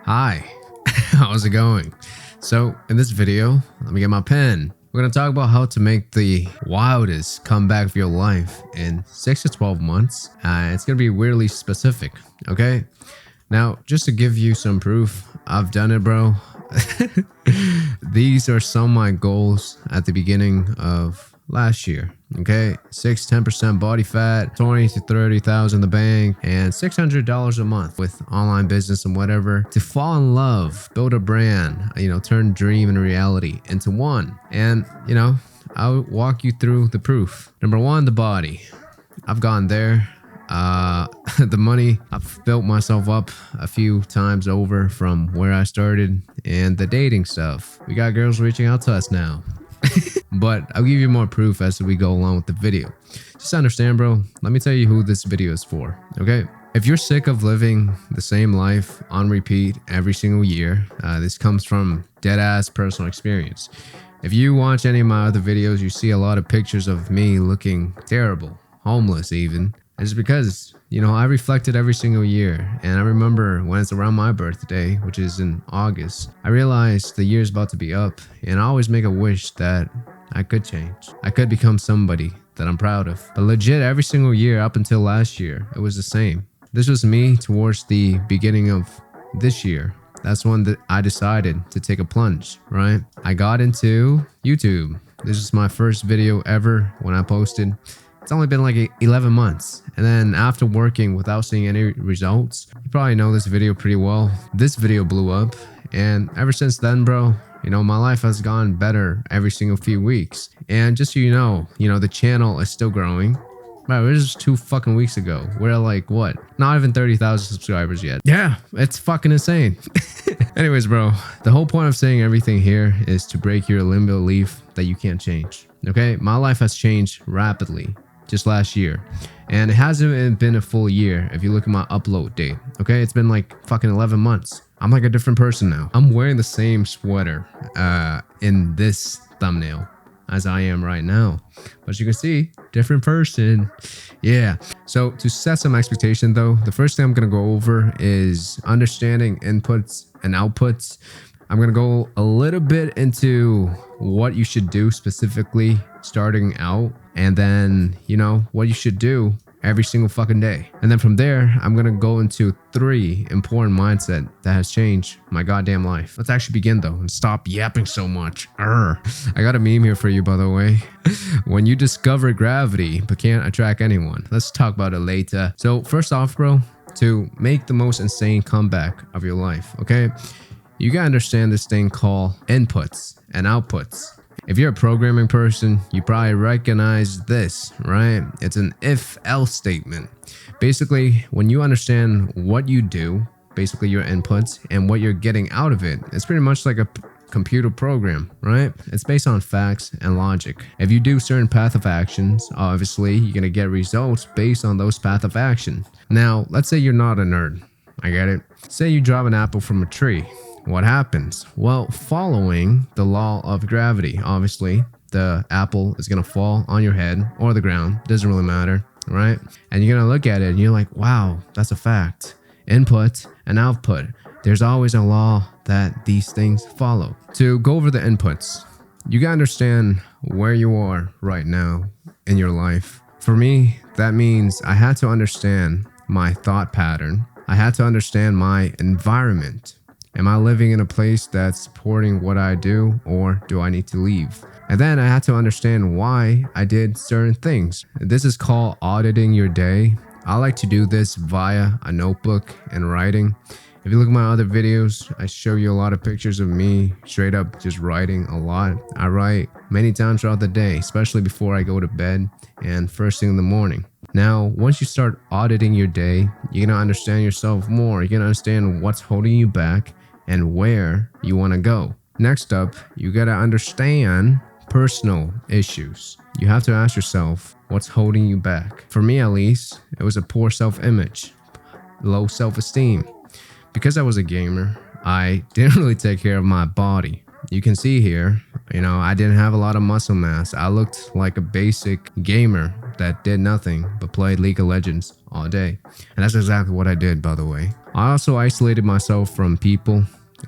Hi, how's it going? So in this video, let me get my pen. We're going to talk about how to make the wildest comeback of your life in 6 to 12 months. It's going to be weirdly specific, okay? Now, just to give you some proof, I've done it, bro. These are some of my goals at the beginning of last year. Okay, 10% body fat, 20 to 30,000 in the bank, and $600 a month with online business and whatever. To fall in love, build a brand, turn dream and reality into one. And I'll walk you through the proof. Number one, the body. I've gone there. The money, I've built myself up a few times over from where I started, and the dating stuff. We got girls reaching out to us now. But I'll give you more proof as we go along with the video. Just understand, bro, let me tell you who this video is for, okay? If you're sick of living the same life on repeat every single year, this comes from dead-ass personal experience. If you watch any of my other videos, you see a lot of pictures of me looking terrible, homeless even. It's because, I reflected every single year, and I remember when it's around my birthday, which is in August, I realized the year's about to be up, and I always make a wish that I could change. I could become somebody that I'm proud of. But legit, every single year up until last year, it was the same. This was me towards the beginning of this year. That's when I decided to take a plunge, right? I got into YouTube. This is my first video ever when I posted. It's only been like 11 months. And then after working without seeing any results, you probably know this video pretty well. This video blew up. And ever since then, bro, my life has gone better every single few weeks. And just so you know, the channel is still growing. Bro, it was just 2 fucking weeks ago. We're like, what? Not even 30,000 subscribers yet. Yeah, it's fucking insane. Anyways, bro, the whole point of saying everything here is to break your limbo belief that you can't change. Okay? My life has changed rapidly. Just last year, and it hasn't been a full year if you look at my upload date. Okay, it's been like fucking 11 months. I'm like a different person now. I'm wearing the same sweater in this thumbnail as I am right now, but you can see, different person. Yeah, so to set some expectation though, the first thing I'm gonna go over is understanding inputs and outputs. I'm gonna go a little bit into what you should do specifically starting out, and then what you should do every single fucking day. And then from there, I'm gonna go into 3 important mindset that has changed my goddamn life. Let's actually begin though, and stop yapping so much. I got a meme here for you, by the way. When you discover gravity but can't attract anyone. Let's talk about it later. So first off, bro, to make the most insane comeback of your life, okay? You gotta understand this thing called inputs and outputs. If you're a programming person, you probably recognize this, right? It's an if-else statement. Basically, when you understand what you do, basically your inputs, and what you're getting out of it, it's pretty much like a computer program, right? It's based on facts and logic. If you do certain path of actions, obviously, you're gonna get results based on those path of action. Now, let's say you're not a nerd. I get it. Say you drop an apple from a tree. What happens? Well, following the law of gravity, obviously, the apple is going to fall on your head or the ground. Doesn't really matter, right? And you're going to look at it and you're like, wow, that's a fact. Input and output. There's always a law that these things follow. To go over the inputs, you got to understand where you are right now in your life. For me, that means I had to understand my thought pattern. I had to understand my environment. Am I living in a place that's supporting what I do, or do I need to leave? And then I had to understand why I did certain things. This is called auditing your day. I like to do this via a notebook and writing. If you look at my other videos, I show you a lot of pictures of me straight up just writing a lot. I write many times throughout the day, especially before I go to bed and first thing in the morning. Now, once you start auditing your day, you're gonna understand yourself more. You're gonna understand what's holding you back and where you want to go. Next up, you got to understand personal issues. You have to ask yourself, what's holding you back? For me, at least, it was a poor self-image, low self-esteem. Because I was a gamer, I didn't really take care of my body. You can see here, I didn't have a lot of muscle mass. I looked like a basic gamer that did nothing but played League of Legends all day. And that's exactly what I did, by the way. I also isolated myself from people,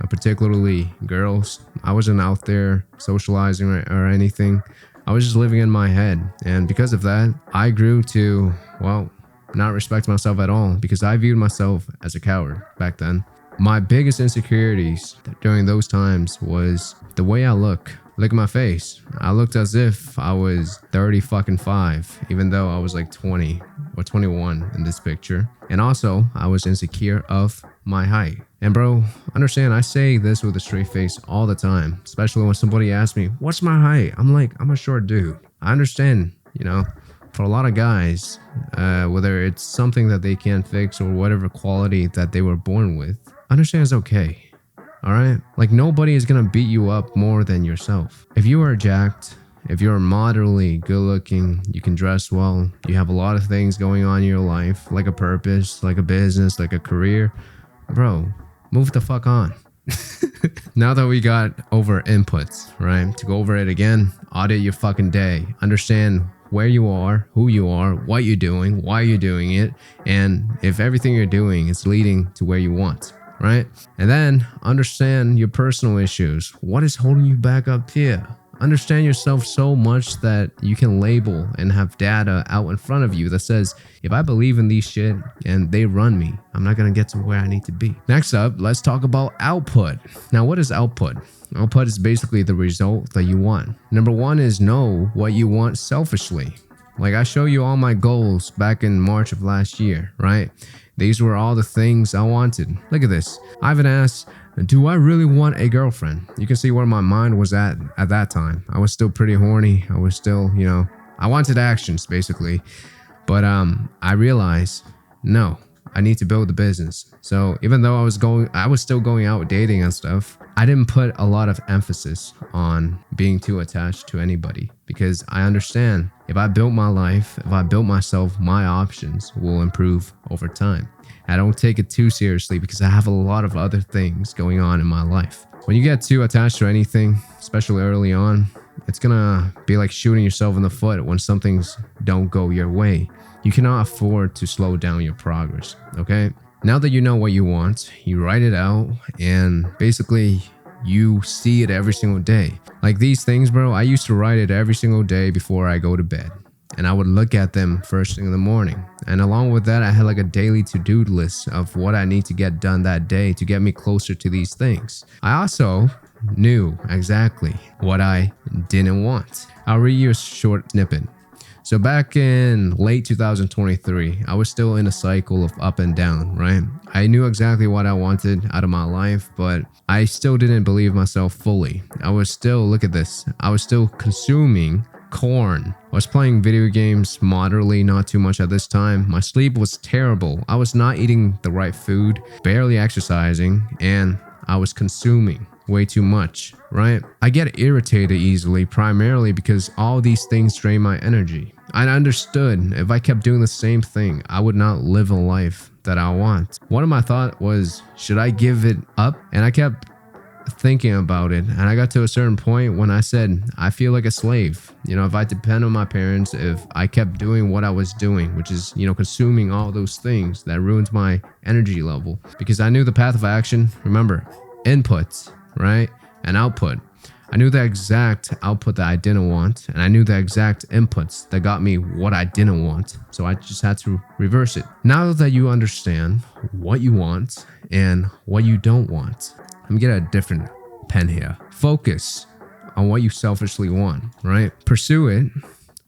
particularly girls. I wasn't out there socializing or anything. I was just living in my head. And because of that, I grew to, well, not respect myself at all because I viewed myself as a coward back then. My biggest insecurities during those times was the way I look. Look at my face. I looked as if I was 30 fucking 5, even though I was like 20 or 21 in this picture. And also, I was insecure of my height. And bro, understand, I say this with a straight face all the time, especially when somebody asks me, what's my height? I'm like, I'm a short dude. I understand, for a lot of guys, whether it's something that they can't fix or whatever quality that they were born with, understand it's okay. All right? Like nobody is gonna beat you up more than yourself. If you are jacked, if you're moderately good looking, you can dress well, you have a lot of things going on in your life, like a purpose, like a business, like a career, bro, move the fuck on. Now that we got over inputs, right? To go over it again, audit your fucking day. Understand where you are, who you are, what you're doing, why you're doing it, and if everything you're doing is leading to where you want. Right? And then understand your personal issues. What is holding you back up here? Understand yourself so much that you can label and have data out in front of you that says, if I believe in these shit and they run me, I'm not going to get to where I need to be. Next up, let's talk about output. Now, what is output? Output is basically the result that you want. Number one is know what you want selfishly. Like I show you all my goals back in March of last year, right? These were all the things I wanted. Look at this. I haven't asked, do I really want a girlfriend? You can see where my mind was at that time. I was still pretty horny. I was still, I wanted actions basically. But I realized, no, I need to build the business. So even though I was still going out dating and stuff, I didn't put a lot of emphasis on being too attached to anybody because I understand if I built my life, if I built myself, my options will improve over time. I don't take it too seriously because I have a lot of other things going on in my life. When you get too attached to anything, especially early on, it's gonna be like shooting yourself in the foot when some things don't go your way. You cannot afford to slow down your progress, okay? Now that you know what you want, you write it out and basically you see it every single day. Like these things, bro, I used to write it every single day before I go to bed. And I would look at them first thing in the morning. And along with that, I had like a daily to-do list of what I need to get done that day to get me closer to these things. I also knew exactly what I didn't want. I'll read you a short snippet. So back in late 2023, I was still in a cycle of up and down, right? I knew exactly what I wanted out of my life, but I still didn't believe myself fully. I was still, look at this, I was still consuming corn. I was playing video games moderately, not too much at this time. My sleep was terrible. I was not eating the right food, barely exercising, and I was consuming way too much, right? I get irritated easily, primarily because all these things drain my energy. I understood if I kept doing the same thing, I would not live a life that I want. One of my thoughts was, should I give it up? And I kept thinking about it, and I got to a certain point when I said, I feel like a slave. If I depend on my parents, if I kept doing what I was doing, which is, consuming all those things, that ruined my energy level. Because I knew the path of action, remember, inputs, right? And output. I knew the exact output that I didn't want, and I knew the exact inputs that got me what I didn't want. So I just had to reverse it. Now that you understand what you want and what you don't want, let me get a different pen here. Focus on what you selfishly want, right? Pursue it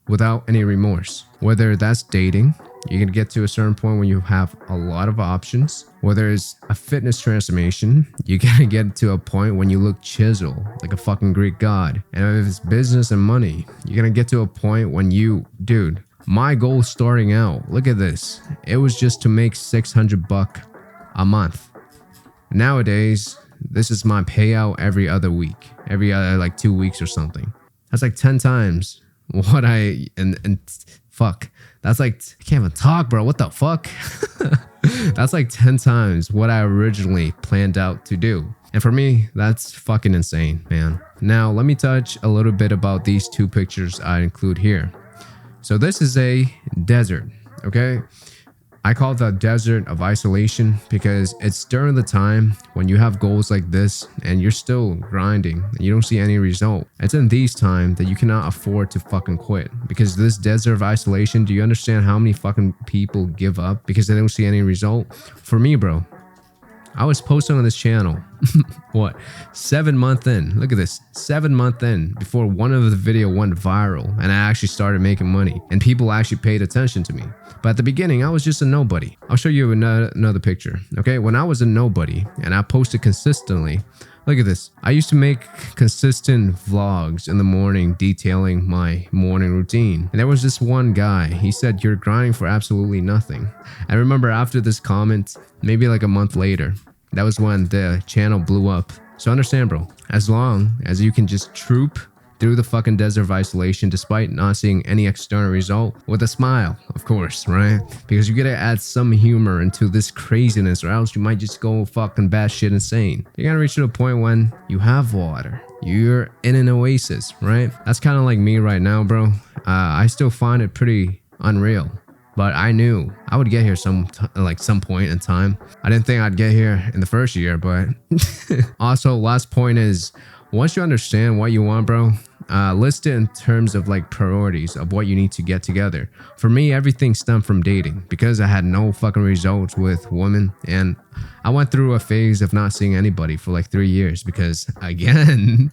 without any remorse. Whether that's dating, you're gonna get to a certain point when you have a lot of options. Whether it's a fitness transformation, you're gonna get to a point when you look chiseled like a fucking Greek god. And if it's business and money, you're gonna get to a point when dude, my goal starting out, look at this. It was just to make $600 a month. Nowadays, this is my payout every other week, every other like 2 weeks or something. That's like 10 times what and fuck. That's like, I can't even talk, bro. What the fuck? That's like 10 times what I originally planned out to do. And for me, that's fucking insane, man. Now, let me touch a little bit about these two pictures I include here. So this is a desert, okay? I call it the desert of isolation because it's during the time when you have goals like this and you're still grinding and you don't see any result. It's in these times that you cannot afford to fucking quit, because this desert of isolation, do you understand how many fucking people give up because they don't see any result? For me, bro, I was posting on this channel, what, 7 months in, look at this, 7 months in before one of the video went viral and I actually started making money and people actually paid attention to me. But at the beginning, I was just a nobody. I'll show you another picture, okay? When I was a nobody and I posted consistently, look at this. I used to make consistent vlogs in the morning detailing my morning routine. And there was this one guy, he said, "You're grinding for absolutely nothing." I remember after this comment, maybe like a month later, that was when the channel blew up. So understand, bro, as long as you can just troop through the fucking desert of isolation despite not seeing any external result, with a smile, of course, right? Because you gotta add some humor into this craziness or else you might just go fucking batshit insane. You're gonna reach to a point when you have water. You're in an oasis, right? That's kind of like me right now, bro. I still find it pretty unreal. But I knew I would get here some point in time. I didn't think I'd get here in the first year, but also last point is, once you understand what you want, bro, list it in terms of like priorities of what you need to get together. For me, everything stemmed from dating because I had no fucking results with women, and I went through a phase of not seeing anybody for like 3 years because, again,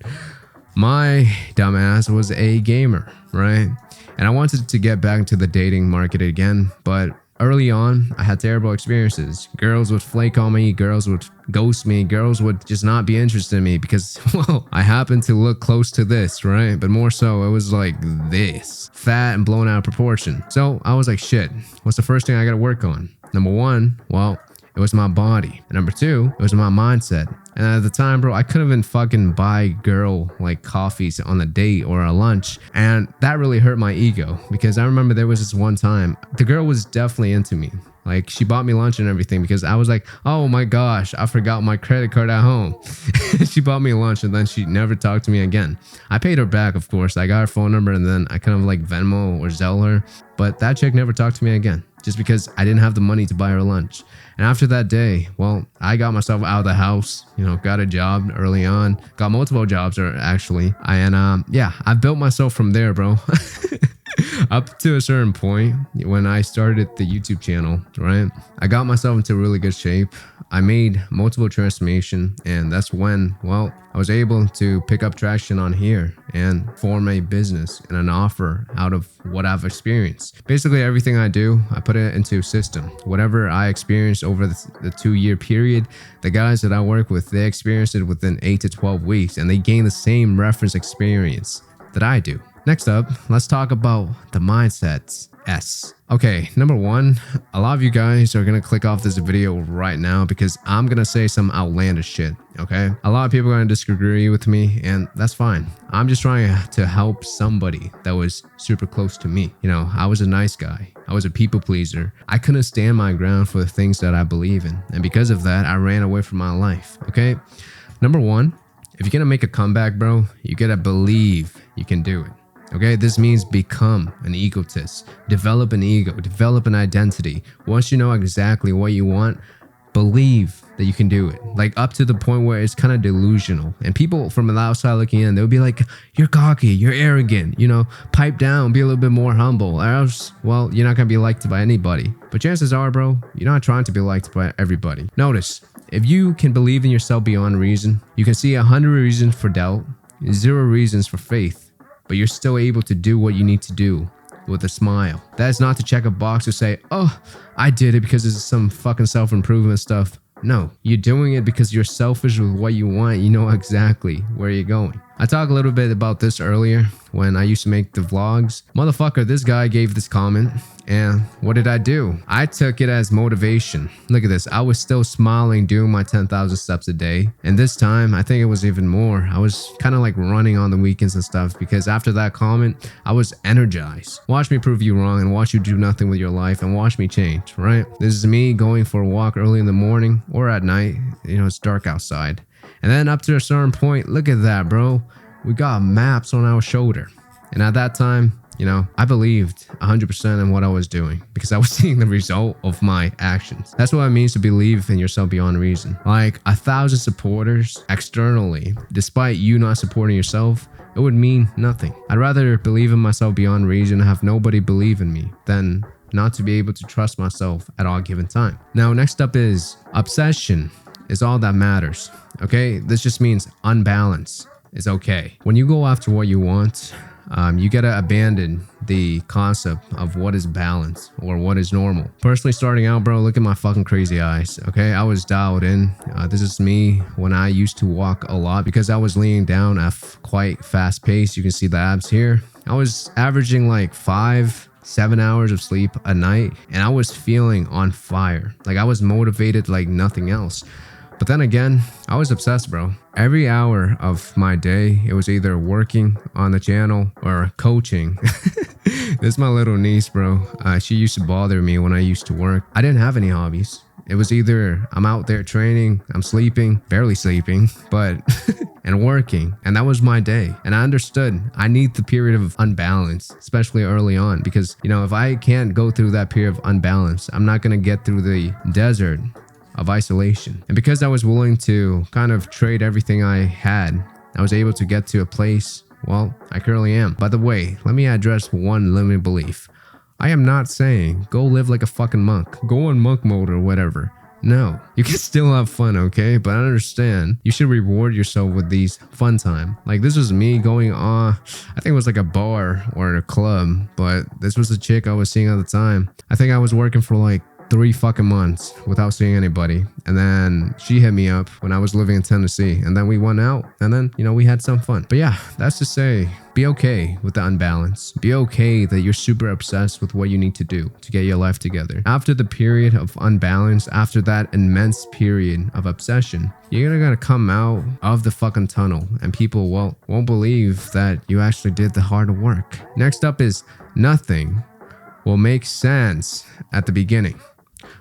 my dumbass was a gamer, right? And I wanted to get back into the dating market again, but early on, I had terrible experiences. Girls would flake on me, girls would ghost me, girls would just not be interested in me because, well, I happened to look close to this, right? But more so, it was like this, fat and blown out of proportion. So I was like, shit, what's the first thing I gotta work on? Number one, well, it was my body. And number two, it was my mindset. And at the time, bro, I couldn't even fucking buy girl like coffees on a date or a lunch. And that really hurt my ego because I remember there was this one time, the girl was definitely into me. Like, she bought me lunch and everything because I was like, oh my gosh, I forgot my credit card at home. She bought me lunch and then she never talked to me again. I paid her back, of course. I got her phone number and then I kind of like Venmo or Zelle her. But that chick never talked to me again just because I didn't have the money to buy her lunch. And after that day, well, I got myself out of the house, you know, got a job early on, got multiple jobs actually. And yeah, I built myself from there, bro. Up to a certain point when I started the YouTube channel, right? I got myself into really good shape. I made multiple transformation, and that's when, well, I was able to pick up traction on here and form a business and an offer out of what I've experienced. Basically, everything I do, I put it into system. Whatever I experienced over the 2-year period, the guys that I work with, they experienced it within 8 to 12 weeks, and they gain the same reference experience that I do. Next up, let's talk about the mindsets. Okay, number one, a lot of you guys are gonna click off this video right now because I'm gonna say some outlandish shit, okay? A lot of people are gonna disagree with me, and that's fine. I'm just trying to help somebody that was super close to me. You know, I was a nice guy. I was a people pleaser. I couldn't stand my ground for the things that I believe in, and because of that, I ran away from my life, okay? Number one, if you're gonna make a comeback, bro, you gotta believe you can do it. Okay, this means become an egotist, develop an ego, develop an identity. Once you know exactly what you want, believe that you can do it. Like up to the point where it's kind of delusional. And people from the outside looking in, they'll be like, you're cocky, you're arrogant, you know, pipe down, be a little bit more humble. Or else, well, you're not going to be liked by anybody. But chances are, bro, you're not trying to be liked by everybody. Notice, if you can believe in yourself beyond reason, you can see 100 reasons for doubt, 0 reasons for faith. But you're still able to do what you need to do with a smile. That is not to check a box or say, oh, I did it because it's some fucking self-improvement stuff. No, you're doing it because you're selfish with what you want. You know exactly where you're going. I talked a little bit about this earlier when I used to make the vlogs. Motherfucker, this guy gave this comment, and what did I do? I took it as motivation. Look at this. I was still smiling doing my 10,000 steps a day. And this time, I think it was even more. I was kind of like running on the weekends and stuff because after that comment, I was energized. Watch me prove you wrong and watch you do nothing with your life and watch me change, right? This is me going for a walk early in the morning or at night. You know, it's dark outside. And then up to a certain point, look at that, bro. We got maps on our shoulder. And at that time, you know, I believed 100% in what I was doing because I was seeing the result of my actions. That's what it means to believe in yourself beyond reason. Like 1,000 supporters externally, despite you not supporting yourself, it would mean nothing. I'd rather believe in myself beyond reason and have nobody believe in me than not to be able to trust myself at all given time. Now, next up is obsession is all that matters. Okay, this just means unbalance is okay. When you go after what you want, you gotta abandon the concept of what is balance or what is normal. Personally, starting out, bro, look at my fucking crazy eyes. Okay, I was dialed in. This is me when I used to walk a lot because I was leaning down at quite fast pace. You can see the abs here. I was averaging like 5-7 hours of sleep a night, and I was feeling on fire. Like I was motivated like nothing else. But then again, I was obsessed, bro. Every hour of my day, it was either working on the channel or coaching. This is my little niece, bro. She used to bother me when I used to work. I didn't have any hobbies. It was either I'm out there training, I'm sleeping, barely sleeping, but and working. And that was my day. And I understood I need the period of unbalance, especially early on, because, you know, if I can't go through that period of unbalance, I'm not going to get through the desert of isolation. And because I was willing to kind of trade everything I had, I was able to get to a place, well, I currently am. By the way, let me address one limiting belief. I am not saying go live like a fucking monk, go on monk mode or whatever. No, you can still have fun, okay? But I understand you should reward yourself with these fun time. Like this was me going on, I think it was like a bar or a club, but this was the chick I was seeing at the time. I think I was working for like 3 fucking months without seeing anybody, and then she hit me up when I was living in Tennessee, and then we went out, and then, you know, we had some fun. But yeah, that's to say, be okay with the unbalance. Be okay that you're super obsessed with what you need to do to get your life together. After the period of unbalance, after that immense period of obsession, you're gonna come out of the fucking tunnel, and people won't believe that you actually did the hard work. Next up is nothing will make sense at the beginning.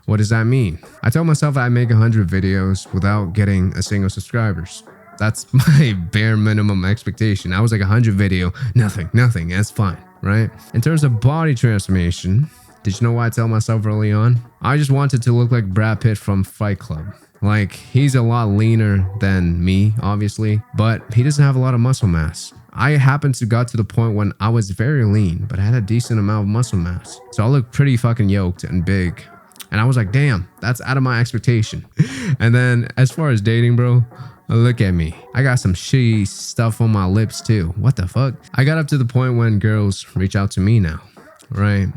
What does that mean? I told myself I'd make 100 videos without getting a single subscribers. That's my bare minimum expectation. I was like 100 video, nothing, that's fine, right? In terms of body transformation, did you know what I tell myself early on? I just wanted to look like Brad Pitt from Fight Club. Like, he's a lot leaner than me, obviously, but he doesn't have a lot of muscle mass. I happened to got to the point when I was very lean, but I had a decent amount of muscle mass. So I looked pretty fucking yoked and big. And I was like, damn, that's out of my expectation. And then as far as dating, bro, look at me. I got some shitty stuff on my lips too. What the fuck? I got up to the point when girls reach out to me now. Right.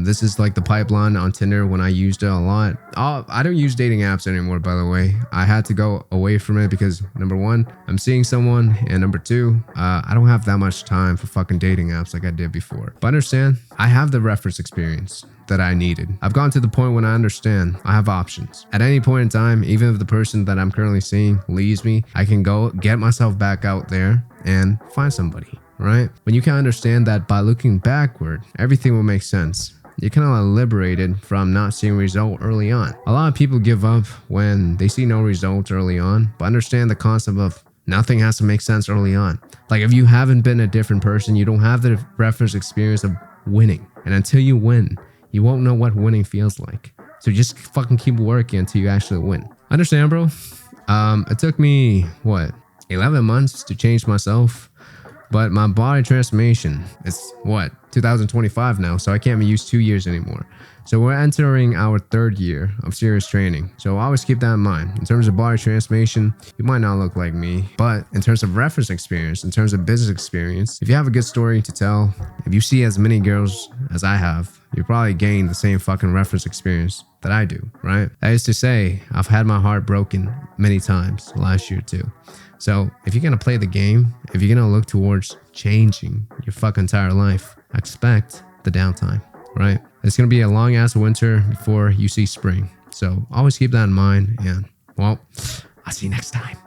This is like the pipeline on Tinder when I used it a lot. I don't use dating apps anymore, by the way. I had to go away from it because number one, I'm seeing someone, and number two, I don't have that much time for fucking dating apps like I did before. But understand, I have the reference experience that I needed. I've gotten to the point when I understand I have options. At any point in time, even if the person that I'm currently seeing leaves me, I can go get myself back out there and find somebody. Right? When you can understand that by looking backward, everything will make sense. You're kind of liberated from not seeing result early on. A lot of people give up when they see no results early on, but understand the concept of nothing has to make sense early on. Like if you haven't been a different person, you don't have the reference experience of winning. And until you win, you won't know what winning feels like. So just fucking keep working until you actually win. Understand, bro? It took me, 11 months to change myself. But my body transformation is 2025 now, so I can't be used 2 years anymore. So we're entering our 3rd year of serious training. So always keep that in mind. In terms of body transformation, you might not look like me, but in terms of reference experience, in terms of business experience, if you have a good story to tell, if you see as many girls as I have, you probably gain the same fucking reference experience that I do, right? That is to say, I've had my heart broken many times last year too. So if you're going to play the game, if you're going to look towards changing your fucking entire life, expect the downtime, right? It's going to be a long ass winter before you see spring. So always keep that in mind. And well, I'll see you next time.